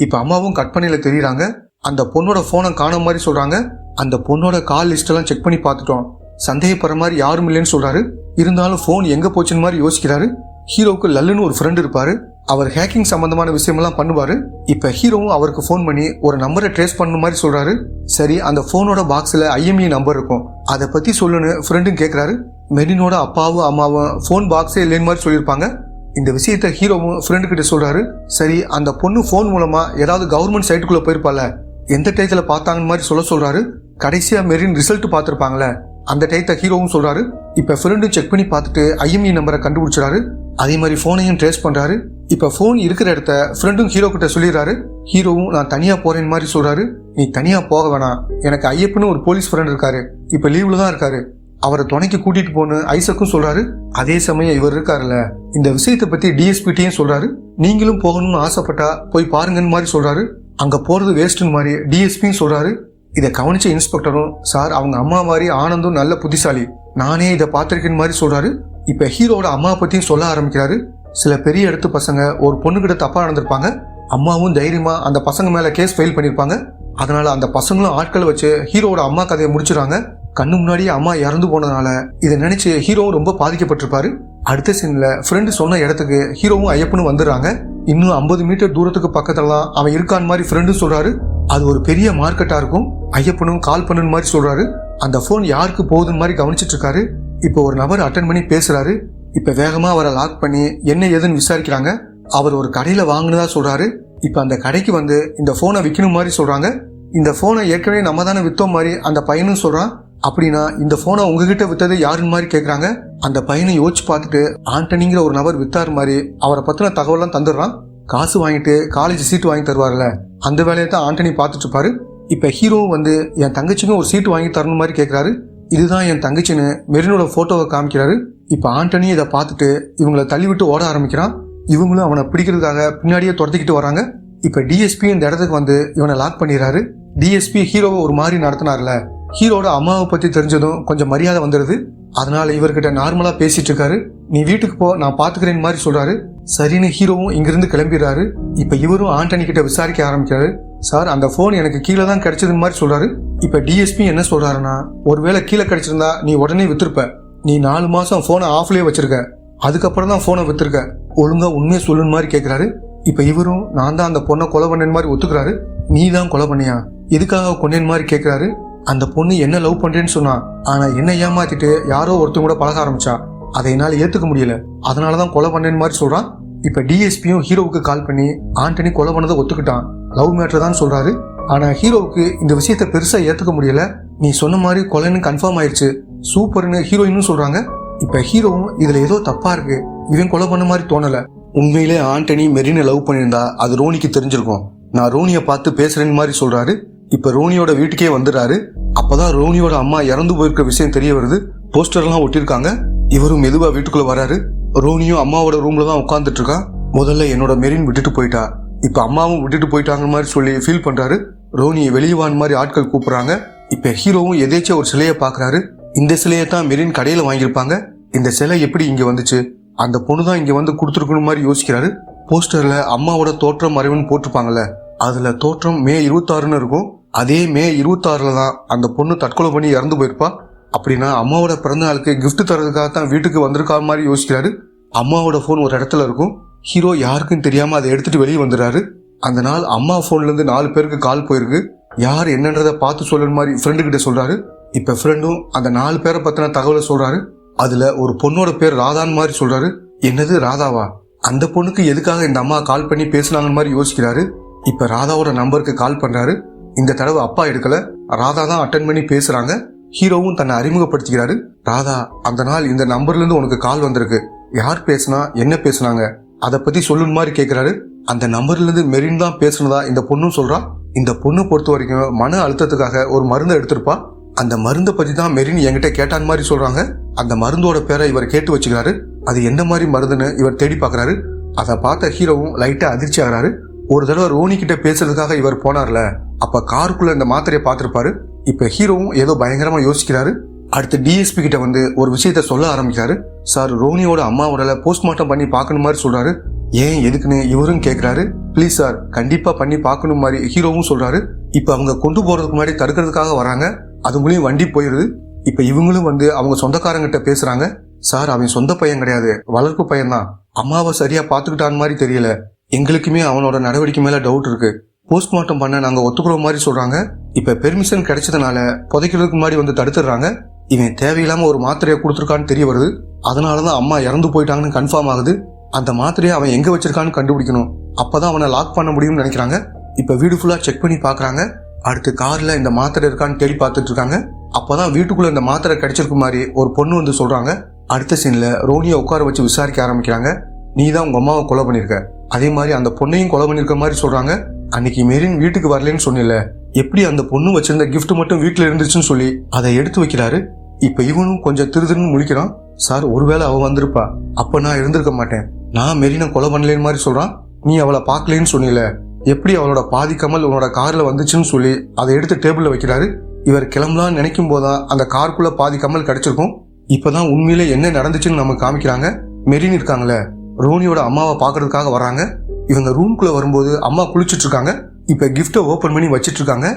இப்ப அம்மாவும் கற்பனையில தெரியுறாங்க. அந்த பொண்ணோட போனை காணும் மாதிரி சொல்றாங்க. அந்த பொண்ணோட கால் லிஸ்ட் எல்லாம் செக் பண்ணி பார்த்துட்டோம், சந்தேகப்படுற மாதிரி யாரும் இல்லைன்னு சொல்றாரு. இருந்தாலும் போன் எங்க போச்சுன்னு மாதிரி யோசிக்கிறாரு. ஹீரோவுக்கு லல்லுன்னு ஒரு ஃப்ரெண்ட் இருப்பாரு. அவர் ஹேக்கிங் சம்பந்தமான விஷயமெல்லாம் பண்ணுவாரு. இப்ப ஹீரோவும் அவருக்கு போன் பண்ணி ஒரு நம்பரை ட்ரேஸ் பண்ண மாதிரி சொல்றாரு. சரி, அந்த போனோட பாக்ஸ்ல IMEI நம்பர் இருக்கும், அதை பத்தி சொல்லுன்னு ஃப்ரெண்டும் கேட்கிறாரு. மெரினோட அப்பாவும் அம்மாவும் போன் பாக்ஸே இல்லைன்னு மாதிரி சொல்லியிருப்பாங்க. இந்த விஷயத்த ஹீரோவும் ஃப்ரெண்டு கிட்ட சொல்றாரு. சரி, அந்த பொண்ணு போன் மூலமா ஏதாவது கவர்மெண்ட் சைட்டுக்குள்ள போயிருப்பால, எந்த டயத்துல பார்த்தாங்கன்னு மாதிரி சொல்றாரு. கடைசியா மெரின் ரிசல்ட் பார்த்திருப்பாங்களே, அந்த டயத்தை ஹீரோவும் சொல்றாரு. இப்ப ஃப்ரெண்டும் செக் பண்ணி பார்த்துட்டு IMEI நம்பரை கண்டுபிடிச்சாரு. அதே மாதிரி போனையும் ட்ரேஸ் பண்றாரு. இப்ப போன் இருக்கிற இடத்த ஃப்ரெண்டும் ஹீரோ கிட்ட சொல்லிடுறாரு. ஹீரோவும் நான் தனியா போறேன் மாதிரி சொல்றாரு. நீ தனியா போக வேணாம், எனக்கு ஐயப்பன்னு ஒரு போலீஸ் ஃப்ரெண்ட் இருக்காரு, இப்ப லீவ்ல தான் இருக்காரு, அவரை துணைக்கு கூட்டிட்டு போன்னு ஐசக்கும் சொல்றாரு. அதே சமயம் இவர் இருக்காருல்ல, இந்த விஷயத்தை பத்தி டிஎஸ்பிட்டையும் சொல்றாரு. நீங்களும் போகணும்னு ஆசைப்பட்டா போய் பாருங்கன்னு மாதிரி சொல்றாரு. அங்க போறது வேஸ்ட்னு மாதிரி டிஎஸ்பியும் சொல்றாரு. இதை கவனிச்ச இன்ஸ்பெக்டரும், சார் அவங்க அம்மா மாதிரி ஆனந்தும் நல்ல புத்திசாலி, நானே இதை பார்த்திருக்கேன் மாதிரி சொல்றாரு. இப்ப ஹீரோட அம்மா பத்தியும் சொல்ல ஆரம்பிக்கிறாரு. சில பெரிய இடத்து பசங்க ஒரு பொண்ணுகிட்ட தப்பா நடந்திருப்பாங்க. அம்மாவும் தைரியமா அந்த பசங்க மேல கேஸ் ஃபைல் பண்ணிருப்பாங்க. அதனால அந்த பசங்களும் ஆட்களை வச்சு ஹீரோட அம்மா கதையை முடிச்சிடறாங்க. கண்ணு முன்னாடியே அம்மா இறந்து போனதுனால இதை நினைச்சு ஹீரோவும் ரொம்ப பாதிக்கப்பட்டிருப்பாரு. அடுத்த சீன்ல ஃப்ரெண்டு சொன்ன இடத்துக்கு ஹீரோவும் ஐயப்பனும் வந்துடுறாங்க. இன்னும் 50 மீட்டர் தூரத்துக்கு பக்கத்துலதான் அவன் இருக்கான் மாதிரி ஃப்ரெண்டு சொல்றாரு. அது ஒரு பெரிய மார்க்கெட்டா இருக்கும். ஐயப்பனும் கால் பண்ணு மாதிரி சொல்றாரு. அந்த போன் யாருக்கு போகுதுன்னு மாதிரி கவனிச்சிட்டு இருக்காரு. இப்ப ஒரு நபர் அட்டன் பண்ணி பேசுறாரு. இப்ப வேகமா அவரை லாக் பண்ணி என்ன ஏதுன்னு விசாரிக்கிறாங்க. அவர் ஒரு கடையில வாங்கினதா சொல்றாரு. இப்ப அந்த கடைக்கு வந்து இந்த போனை விற்கணும் மாதிரி சொல்றாங்க. இந்த போனை ஏற்கனவே நம்ம தானே வித்தோம் மாதிரி அந்த பையனும் சொல்றான். அப்படின்னா இந்த போனை உங்ககிட்ட வித்தது யாருன்னு மாதிரி கேட்கறாங்க. அந்த பையனை யோசிச்சு பார்த்துட்டு ஆண்டனிங்கிற ஒரு நபர் வித்தாரு மாதிரி அவரை பத்தின தகவலாம் தந்துடுறான். காசு வாங்கிட்டு காலேஜ் சீட்டு வாங்கி தருவார்ல, அந்த வேலையை தான் ஆண்டனி பார்த்துட்டு இருப்பாரு. இப்ப ஹீரோவும் வந்து என் தங்கச்சிக்கும் ஒரு சீட்டு வாங்கி தரணும் மாதிரி கேட்கிறாரு. இதுதான் என் தங்கச்சின்னு மெரினோட போட்டோவை காமிக்கிறாரு. இப்ப ஆண்டனி இதை பார்த்துட்டு இவங்களை தள்ளி விட்டு ஓட ஆரம்பிக்கிறான். இவங்களும் அவனை பிடிக்கிறதுக்காக பின்னாடியே துரத்திக்கிட்டு வராங்க. இப்ப டிஎஸ்பி இந்த இடத்துக்கு வந்து இவனை லாக் பண்ணிடுறாரு. டிஎஸ்பி ஹீரோவை ஒரு மாதிரி நடத்தினார்ல, ஹீரோட அம்மாவை பத்தி தெரிஞ்சதும் கொஞ்சம் மரியாதை வந்துடுது. அதனால இவர்கிட்ட நார்மலா பேசிட்டு இருக்காரு. நீ வீட்டுக்கு போ, நான் பாத்துக்கிறேன் மாதிரி சொல்றாரு. சரின்னு ஹீரோவும் இங்கிருந்து கிளம்பிடுறாரு. இப்ப இவரும் ஆண்டனி கிட்ட விசாரிக்க ஆரம்பிக்கிறாரு. சார் அந்த போன் எனக்கு கீழே தான் கிடைச்சது மாதிரி சொல்றாரு. இப்ப டிஎஸ்பி என்ன சொல்றாருன்னா, ஒருவேளை கீழே கிடைச்சிருந்தா நீ உடனே வித்திருப்ப. நீ 4 மாசம் போனை ஆஃப்லயே வச்சிருக்க, அதுக்கப்புறம் தான் போனை வித்திருக்க, ஒழுங்கா உண்மையை சொல்லுன்னு மாதிரி கேட்கிறாரு. இப்ப இவரும் நான் தான் அந்த பொண்ணை கொலை பண்ணேன் மாதிரி ஒத்துக்கிறாரு. நீ தான் கொலை பண்ணியா, எதுக்காக கொன்னேன் மாதிரி கேட்கிறாரு. அந்த பொண்ணு என்ன லவ் பண்றேன்னு சொன்னா, ஆனா என்ன ஏமாத்திட்டு யாரோ ஒருத்தங்க கூட பழக ஆரம்பிச்சா, அதை என்னால ஏத்துக்க முடியல, அதனாலதான் கொலை பண்ணேன் மாதிரி சொல்றான். இப்ப டிஎஸ்பியும் ஹீரோவுக்கு கால் பண்ணி ஆண்டனி கொலை பண்ணதை ஒத்துக்கிட்டான், லவ் மேட்டர் தான் சொல்றாரு. ஆனா ஹீரோவுக்கு இந்த விஷயத்த பெருசா ஏத்துக்க முடியல. நீ சொன்ன மாதிரி கொலைன்னு கன்ஃபார்ம் ஆயிடுச்சு, சூப்பர்னு ஹீரோயினும் சொல்றாங்க. இப்ப ஹீரோவும் இதுல ஏதோ தப்பா இருக்கு, இவன் கொலை பண்ண மாதிரி தோணல. உண்மையிலே ஆண்டனி மெரினை லவ் பண்ணியிருந்தா அது ரோனிக்கு தெரிஞ்சிருக்கும். நான் ரோனியை பார்த்து பேசுறேன்னு மாதிரி சொல்றாரு. இப்ப ரோனியோட வீட்டுக்கே வந்துடுறாரு. அப்பதான் ரோனியோட அம்மா இறந்து போயிருக்க விஷயம் தெரிய வருது. போஸ்டர்லாம் ஒட்டிருக்காங்க. இவரும் மெதுவா வீட்டுக்குள்ள வராரு. ரோனியும் அம்மாவோட ரூம்ல தான் உட்கார்ந்துட்டு இருக்கா. முதல்ல என்னோட மெரின் விட்டுட்டு போயிட்டா, இப்ப அம்மாவும் விட்டுட்டு போயிட்டாங்க மாதிரி சொல்லி ஃபீல் பண்றாரு. ரோனி வெளியவான் மாதிரி ஆட்கள் கூப்பிடுறாங்க. இப்ப ஹீரோவும் எதேச்சும் ஒரு சிலையை பாக்குறாரு. இந்த சிலையை தான் மெரின் கடையில வாங்கியிருப்பாங்க. இந்த சிலை எப்படி இங்க வந்துச்சு, அந்த பொண்ணு தான் இங்க வந்து கொடுத்துருக்கணும் மாதிரி யோசிக்கிறாரு. போஸ்டர்ல அம்மாவோட தோற்றம் மறைவுன்னு போட்டிருப்பாங்கல்ல, அதுல தோற்றம் மே 26ன்னு இருக்கும். அதே மே 26ல தான் அந்த பொண்ணு தற்கொலை பண்ணி இறந்து போயிருப்பா. அப்படின்னா அம்மாவோட பிறந்த நாளுக்கு கிஃப்ட் தரதுக்காக தான் வீட்டுக்கு வந்திருக்கா மாதிரி யோசிக்கிறாரு. அம்மாவோட போன் ஒரு இடத்துல இருக்கும். ஹீரோ யாருக்கும் தெரியாம அதை எடுத்துட்டு வெளியே வந்துடுறாரு. அந்த நாள் அம்மா போன்ல இருந்து 4 பேருக்கு கால் போயிருக்கு. யார் என்னன்றதை பார்த்து சொல்லணும் மாதிரி ஃப்ரெண்டு கிட்ட சொல்றாரு. இப்ப ஃப்ரெண்டும் அந்த 4 பேரை பத்தின தகவலை சொல்றாரு. அதுல ஒரு பொண்ணோட பேர் ராதான்னு மாதிரி சொல்றாரு. என்னது ராதாவா, அந்த பொண்ணுக்கு எதுக்காக இந்த அம்மா கால் பண்ணி பேசினாங்கன்னு மாதிரி யோசிக்கிறாரு. இப்ப ராதாவோட நம்பருக்கு கால் பண்றாரு. இந்த தடவை அப்பா எடுக்கல, ராதா தான் அட்டன் பண்ணி பேசுறாங்க. ஹீரோவும் தன்னை அறிமுகப்படுத்திக்கிறாரு. ராதா, அந்த நாள் இந்த நம்பர்ல இருந்து உனக்கு கால் வந்திருக்கு, யார் பேசுனா, என்ன பேசுனாங்க, அதை பத்தி சொல்லணும் மாதிரி கேட்கிறாரு. அந்த நம்பர்ல இருந்து மெரின் தான் பேசுனதா இந்த பொண்ணும் சொல்றா. இந்த பொண்ணு பொறுத்த வரைக்கும் மன அழுத்தத்துக்காக ஒரு மருந்தை எடுத்திருப்பா. அந்த மருந்தை பத்தி தான் மெரின் என்கிட்ட கேட்டான் மாதிரி சொல்றாங்க. அந்த மருந்தோட பேரை இவர் கேட்டு வச்சுக்கிறாரு. அது என்ன மாதிரி மருந்துன்னு இவர் தேடி பாக்குறாரு. அதை பார்த்த ஹீரோவும் லைட்டா அதிர்ச்சி ஆகிறாரு. ஒரு தடவை ரோனி கிட்ட பேசுறதுக்காக இவர் போனார்ல, அப்ப காருக்குள்ள இந்த மாத்திரையை பார்த்திருப்பாரு. இப்ப ஹீரோவும் ஏதோ பயங்கரமா யோசிக்கிறாரு. அடுத்து டிஎஸ்பி கிட்ட வந்து ஒரு விஷயத்த சொல்ல ஆரம்பிக்கிறாரு. சார், ரோனியோட அம்மா உடலை போஸ்ட்மார்ட்டம் பண்ணி பார்க்கணும் மாதிரி சொல்றாரு. ஏன் எதுக்குன்னு இவரும் கேட்கிறாரு. ப்ளீஸ் சார், கண்டிப்பா பண்ணி பார்க்கணும் மாதிரி ஹீரோவும் சொல்றாரு. இப்ப அவங்க கொண்டு போறதுக்கு முன்னாடி தடுக்கிறதுக்காக வராங்க. அதுங்களையும் வண்டி போயிருது. இப்ப இவங்களும் வந்து அவங்க சொந்தக்காரங்கிட்ட பேசுறாங்க. சார், அவன் சொந்த பையன் கிடையாது, வளர்ப்பு பையன் தான். அம்மாவை சரியா பாத்துக்கிட்டான் மாதிரி தெரியல, எங்களுக்குமே அவனோட நடவடிக்கை மேல டவுட் இருக்கு, போஸ்ட்மார்ட்டம் பண்ண நாங்க ஒத்துக்கிற மாதிரி சொல்றாங்க. இப்ப பெர்மிஷன் கிடைச்சதுனால புதைக்கிறதுக்கு முன்னாடி வந்து தடுத்துடுறாங்க. இவன் தேவையில்லாம ஒரு மாத்திரையை கொடுத்துருக்கான்னு தெரிய வருது. அதனாலதான் அம்மா இறந்து போயிட்டாங்கன்னு கன்ஃபார்ம் ஆகுது. அந்த மாத்திரையை அவன் எங்க வச்சிருக்கான்னு கண்டுபிடிக்கணும், அப்பதான் அவனை லாக் பண்ண முடியும்னு நினைக்கிறாங்க. இப்ப வீடு ஃபுல்லா செக் பண்ணி பாக்குறாங்க. அடுத்து கார்ல இந்த மாத்திரை இருக்கான்னு தேடி பார்த்துட்டு இருக்காங்க. அப்பதான் வீட்டுக்குள்ள இந்த மாத்திரை கிடைச்சிருக்கு மாதிரி ஒரு பொண்ணு வந்து சொல்றாங்க. அடுத்த சீன்ல ரோனியை உட்கார வச்சு விசாரிக்க ஆரம்பிக்கிறாங்க. நீ தான் உங்க அம்மாவை கொலை பண்ணிருக்க, அதே மாதிரி அந்த பொண்ணையும் கொலை பண்ணிருக்க மாதிரி சொல்றாங்க. அன்னைக்கு மெரின் வீட்டுக்கு வரலன்னு சொன்னில, எப்படி அந்த பொண்ணு வச்சிருந்த கிஃப்ட் மட்டும் வீட்டுல இருந்துச்சுன்னு சொல்லி அதை எடுத்து வைக்கிறாரு. இப்ப இவனும் கொஞ்சம் திருதுன்னு முழிக்கிறான். சார், ஒருவேளை அவ வந்திருப்பா, அப்ப நான் இருந்திருக்க மாட்டேன், நான் மெரினை கொலை பண்ணலன்னு மாதிரி சொல்றான். நீ அவளை பாக்கலன்னு சொன்னில, எப்படி அவளோட பாதி கமல் உன்னோட கார்ல வந்துச்சுன்னு சொல்லி அதை எடுத்து டேபிள்ல வைக்கிறாரு. இவர் கிளம்பலாம்னு நினைக்கும் போதான் அந்த காருக்குள்ள பாதி கமல் கிடைச்சிருக்கும். இப்பதான் உண்மையிலே என்ன நடந்துச்சுன்னு நமக்கு காமிக்கிறாங்க. மெரின் இருக்காங்களே, ரோனியோட அம்மாவை பாக்குறதுக்காக வர்றாங்க. இவங்க ரூம்குள்ள வரும்போது அம்மா குளிச்சுட்டு இருக்காங்க. இப்ப கிஃப்டை ஓபன் பண்ணி வச்சிட்டு இருக்காங்க.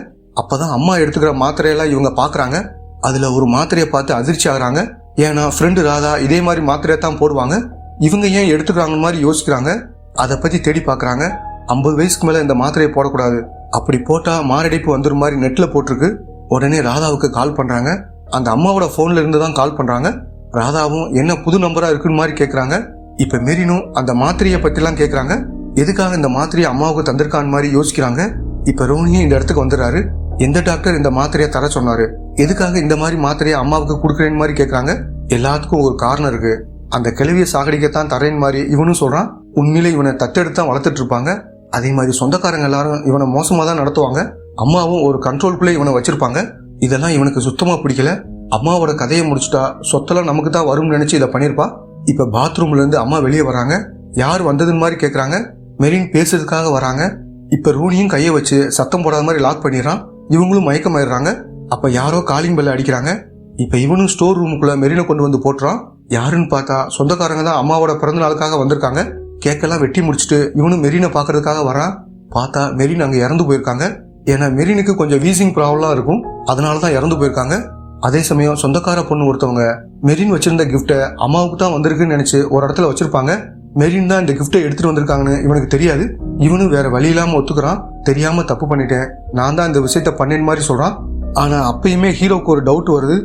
அப்பதான் அம்மா எடுத்துக்கிற மாத்திரையெல்லாம் இவங்க பாக்குறாங்க. அதுல ஒரு மாத்திரையை பார்த்து அதிர்ச்சி ஆகுறாங்க. ஏன்னா ஃப்ரெண்டு ராதா இதே மாதிரி மாத்திரையை தான் போடுவாங்க, இவங்க ஏன் எடுத்துக்கிறாங்க மாதிரி யோசிக்கிறாங்க. அதை பத்தி தேடி பாக்குறாங்க. 50 வயசுக்கு மேல இந்த மாத்திரையை போடக்கூடாது, அப்படி போட்டா மாரடைப்பு வந்துடும் மாதிரி நெட்ல போட்டிருக்கு. உடனே ராதாவுக்கு கால் பண்றாங்க. அந்த அம்மாவோட போன்ல இருந்து தான் கால் பண்றாங்க. ராதாவும் என்ன புது நம்பரா இருக்குன்னு மாதிரி கேக்குறாங்க. இப்ப மெரினும் அந்த மாத்திரையை பத்தி எல்லாம் கேக்குறாங்க. எதுக்காக இந்த மாத்திரையை அம்மாவுக்கு தந்திருக்கான்னு மாதிரி யோசிக்கிறாங்க. இப்ப ரோனியும் இந்த இடத்துக்கு வந்துடுறாரு. எந்த டாக்டர் இந்த மாத்திரையை தர சொன்னாரு, எதுக்காக இந்த மாதிரி மாத்திரையை அம்மாவுக்கு கொடுக்குறேன்னு மாதிரி கேக்குறாங்க. எல்லாத்துக்கும் ஒரு காரணம் இருக்கு. அந்த கிழவியை சாகடிக்கத்தான் தரேன் மாதிரி இவனும் சொல்றான். உண்மையிலே இவனை தத்தெடுத்து தான் வளர்த்துட்டு இருப்பாங்க. அதே மாதிரி சொந்தக்காரங்க எல்லாரும் இவனை மோசமா தான் நடத்துவாங்க. அம்மாவும் ஒரு கண்ட்ரோல்குள்ளே இவனை வச்சிருப்பாங்க. இதெல்லாம் இவனுக்கு சுத்தமா பிடிக்கல. அம்மாவோட கதையை முடிச்சுட்டா சொத்தெல்லாம் நமக்கு தான் வரும்னு நினைச்சு இதை பண்ணிருப்பா. இப்ப பாத்ரூம்ல இருந்து அம்மா வெளியே வராங்க. யார் வந்ததுன்னு மாதிரி கேக்குறாங்க. மெரின் பேசுறதுக்காக வராங்க. இப்ப ரூனியும் கையை வச்சு சத்தம் போடாத மாதிரி லாக் பண்ணிடுறான். இவங்களும் மயக்கமாயிடுறாங்க. அப்ப யாரோ காலிங் பெல் அடிக்கிறாங்க. இப்ப இவனும் ஸ்டோர் ரூமுக்குள்ள மெரினை கொண்டு வந்து போட்டுறான். யாருன்னு பார்த்தா சொந்தக்காரங்க தான் அம்மாவோட பிறந்த நாளுக்காக வந்திருக்காங்க. கேக்கெல்லாம் வெட்டி முடிச்சுட்டு இவனும் மெரினை பாக்குறதுக்காக வரான். பார்த்தா மெரின் அங்க இறந்து போயிருக்காங்க. ஏன்னா மெரினுக்கு கொஞ்சம் வீசிங் ப்ராப்ளம் இருக்கும், அதனாலதான் இறந்து போயிருக்காங்க. அதே சமயம் சொந்தக்கார பொண்ணு ஒருத்தவங்க மெரின் வச்சிருந்த கிஃப்டை அம்மாவுக்கு தான் வந்திருக்குன்னு நினைச்சு ஒரு இடத்துல வச்சிருப்பாங்க. மெரின் தான் இந்த கிஃப்டை எடுத்துட்டு வந்திருக்காங்கன்னு இவனுக்கு தெரியாது. இவனும் வேற வழி இல்லாம ஒத்துக்கிறான். தெரியாம தப்பு பண்ணிட்டேன், நான் தான் இந்த விஷயத்த பண்ணேன்னு மாதிரி சொல்றான். ஆனா அப்பயுமே ஹீரோக்கு ஒரு டவுட் வருது.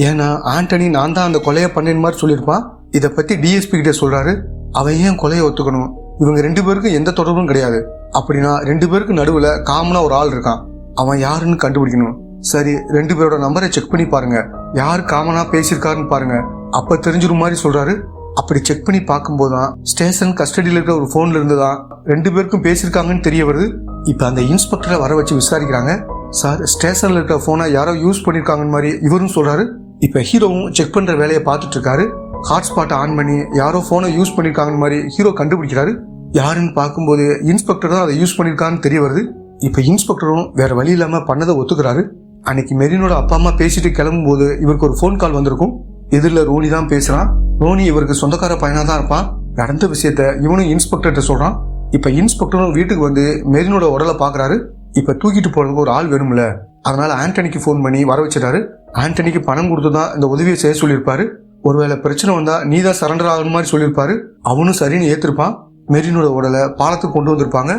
ஏன்னா ஆண்டனி நான் தான் அந்த கொலையை பண்ணேன்னு மாதிரி சொல்லியிருப்பான். இதை பத்தி டிஎஸ்பி கிட்ட சொல்றாரு. அவன் ஏன் கொலையை ஒத்துக்கணும்? இவங்க 2 பேருக்கும் எந்த தொடர்பும் கிடையாது. அப்படின்னா 2 பேருக்கு நடுவுல காமனா ஒரு ஆள் இருக்கான். அவன் யாருன்னு கண்டுபிடிக்கணும். சரி, 2 பேரோட நம்பரை செக் பண்ணி பாருங்க, யார் காமனா பேசியிருக்காருன்னு பாருங்க, அப்ப தெரிஞ்சிடும் மாதிரி சொல்றாரு. அப்படி செக் பண்ணி பார்க்கும்போதுதான் ஸ்டேஷன் கஸ்டடியில் இருக்கிற ஒரு போன்ல இருந்துதான் 2 பேருக்கும் பேசியிருக்காங்கன்னு தெரிய வருது. இப்ப அந்த இன்ஸ்பெக்டரை வர வச்சு விசாரிக்கிறாங்க. சார், ஸ்டேஷன்ல இருக்கிற போனை யாரோ யூஸ் பண்ணிருக்காங்கன்னு மாதிரி இவரும் சொல்றாரு. இப்ப ஹீரோவும் செக் பண்ற வேலையை பார்த்துட்டு இருக்காரு. ஹாட்ஸ்பாட்டை ஆன் பண்ணி யாரோ போனை யூஸ் பண்ணிருக்காங்கன்னு மாதிரி ஹீரோ கண்டுபிடிக்கிறாரு. யாருன்னு பார்க்கும்போது இன்ஸ்பெக்டர் தான் அதை யூஸ் பண்ணிருக்கான்னு தெரிய வருது. இப்ப இன்ஸ்பெக்டரும் வேற வழி இல்லாம பண்ணதை ஒத்துக்கிறாரு. அன்னைக்கு மெரினோட அப்பா அம்மா பேசிட்டு கிளம்பும் போது இவருக்கு ஒரு போன் கால் வந்திருக்கும். எதிரில ரோனி தான் பேசுறான். ரோனி இவருக்கு சொந்தக்கார பையனா தான் இருப்பான். நடந்த விஷயத்த இவனும் இன்ஸ்பெக்டர்கிட்ட சொல்றான். இப்ப இன்ஸ்பெக்டரும் வீட்டுக்கு வந்து மெரினோட உடலை பாக்குறாரு. இப்ப தூக்கிட்டு போறதுக்கு ஒரு ஆள் வேணும்ல, அதனால ஆண்டனிக்கு போன் பண்ணி வர வச்சிட்டாரு. ஆண்டனிக்கு பணம் கொடுத்துதான் இந்த உதவியை செய்ய சொல்லியிருப்பாரு. ஒருவேளை பிரச்சனை வந்தா நீ தான் சரண்டர் ஆகணும் மாதிரி சொல்லியிருப்பாரு. அவனும் சரின்னு ஏத்திருப்பான். மெரினோட உடலை பாலத்துக்கு கொண்டு வந்திருப்பாங்க.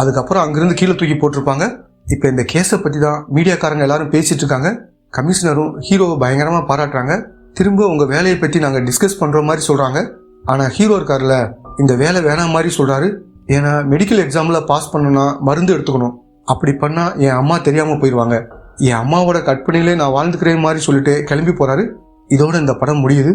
அதுக்கப்புறம் அங்கிருந்து கீழே தூக்கி போட்டிருப்பாங்க. இப்ப இந்த கேஸை பத்தி தான் மீடியாக்காரங்க எல்லாரும் பேசிட்டு இருக்காங்க. கமிஷனரும் ஹீரோவை பயங்கரமா பாராட்டுறாங்க. திரும்ப உங்க வேலையை பத்தி நாங்க டிஸ்கஸ் பண்ற மாதிரி சொல்றாங்க. ஆனா ஹீரோ இருக்காருல, இந்த வேலை வேணாம் மாதிரி சொல்றாரு. ஏன்னா மெடிக்கல் எக்ஸாம்ல பாஸ் பண்ணணும்னா மருந்து எடுத்துக்கணும், அப்படி பண்ணா என் அம்மா தெரியாம போயிடுவாங்க, என் அம்மாவோட கற்பனையிலே நான் வாழ்ந்துக்கிறேன் மாதிரி சொல்லிட்டு கிளம்பி போறாரு. இதோட இந்த படம் முடியுது.